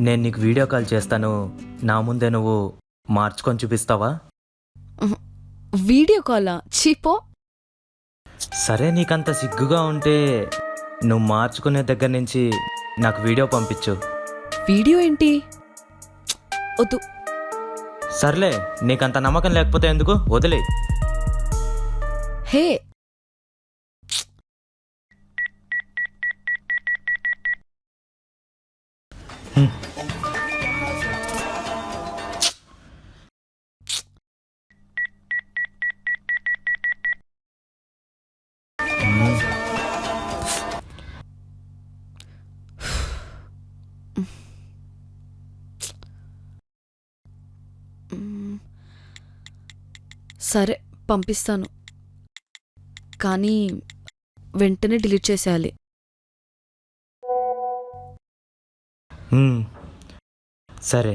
నేను నీకు video call చేస్తాను, నా ముందే నువ్వు మార్చుకొని చూపిస్తావా? వీడియో కాలా? చీపో. సరే, నీకంత సిగ్గుగా ఉంటే నువ్వు మార్చుకునే దగ్గర నుంచి నాకు వీడియో పంపించు. వీడియో ఏంటి? వద్దు. సర్లే, నీకంత నమ్మకం లేకపోతే ఎందుకు, వదిలే. హే, సరే పంపిస్తాను, కానీ వెంటనే డిలీట్ చేసేయాలి. సరే.